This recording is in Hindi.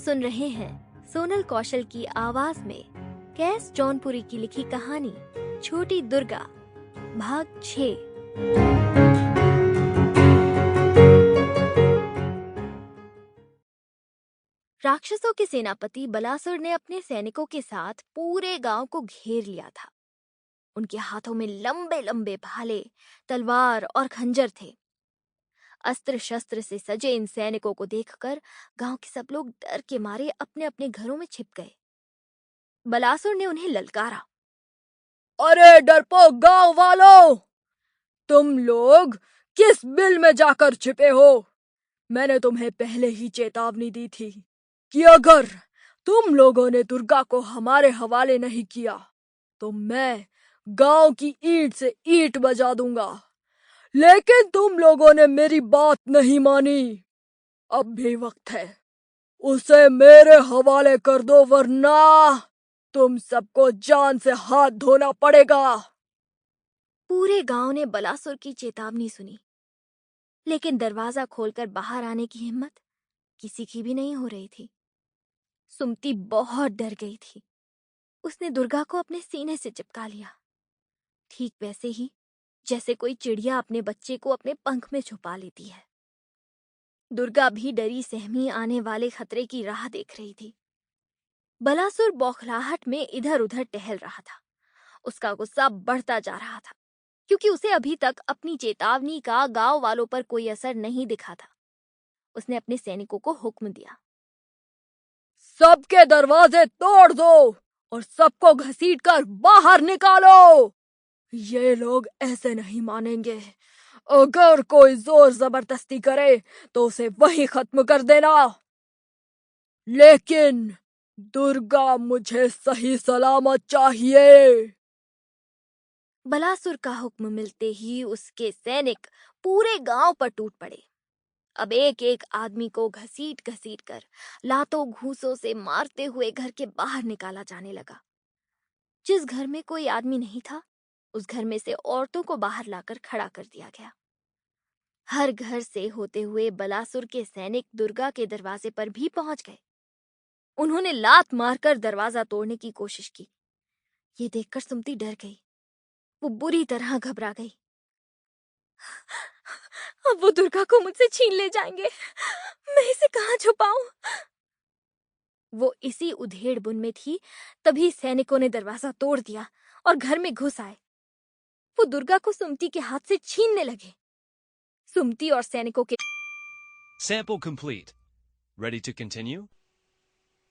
सुन रहे हैं सोनल कौशल की आवाज में कैस जौनपुरी की लिखी कहानी छोटी दुर्गा भाग 6। राक्षसों के सेनापति बलासुर ने अपने सैनिकों के साथ पूरे गांव को घेर लिया था। उनके हाथों में लंबे लंबे भाले, तलवार और खंजर थे। अस्त्र शस्त्र से सजे इन सैनिकों को देखकर गांव के सब लोग डर के मारे अपने अपने घरों में छिप गए। बलासुर ने उन्हें ललकारा, अरे डरपोक गांव वालों, तुम लोग किस बिल में जाकर छिपे हो? मैंने तुम्हें पहले ही चेतावनी दी थी कि अगर तुम लोगों ने दुर्गा को हमारे हवाले नहीं किया तो मैं गांव की ईंट से ईंट बजा दूंगा। लेकिन तुम लोगों ने मेरी बात नहीं मानी। अब भी वक्त है, उसे मेरे हवाले कर दो, वरना तुम सबको जान से हाथ धोना पड़ेगा। पूरे गांव ने बलासुर की चेतावनी सुनी, लेकिन दरवाजा खोलकर बाहर आने की हिम्मत किसी की भी नहीं हो रही थी। सुमती बहुत डर गई थी। उसने दुर्गा को अपने सीने से चिपका लिया, ठीक वैसे ही जैसे कोई चिड़िया अपने बच्चे को अपने पंख में छुपा लेती है। दुर्गा भी डरी सहमी आने वाले खतरे की राह देख रही थी। बलासुर बौखलाहट में इधर उधर टहल रहा था। उसका गुस्सा बढ़ता जा रहा था, क्योंकि उसे अभी तक अपनी चेतावनी का गांव वालों पर कोई असर नहीं दिखा था। उसने अपने सैनिकों को हुक्म दिया, सबके दरवाजे तोड़ दो और सबको घसीटकर बाहर निकालो। ये लोग ऐसे नहीं मानेंगे। अगर कोई जोर जबरदस्ती करे तो उसे वहीं खत्म कर देना। लेकिन दुर्गा मुझे सही सलामत चाहिए। बलासुर का हुक्म मिलते ही उसके सैनिक पूरे गांव पर टूट पड़े। अब एक एक आदमी को घसीट घसीट कर लातों घूसों से मारते हुए घर के बाहर निकाला जाने लगा। जिस घर में कोई आदमी नहीं था, उस घर में से औरतों को बाहर लाकर खड़ा कर दिया गया। हर घर से होते हुए बलासुर के सैनिक दुर्गा के दरवाजे पर भी पहुंच गए। उन्होंने लात मारकर दरवाजा तोड़ने की कोशिश की। ये देखकर सुमती डर गई। वो बुरी तरह घबरा गई। अब वो दुर्गा को मुझसे छीन ले जाएंगे। मैं इसे कहाँ छुपाऊं? वो इसी उधेड़-बुन में थी, तभी सैनिकों ने दरवाजा तोड़ दिया और घर में घुस आए। वो दुर्गा को सुमती के हाथ से छीनने लगे। सुमती और सैनिकों के Sample complete. Ready to continue?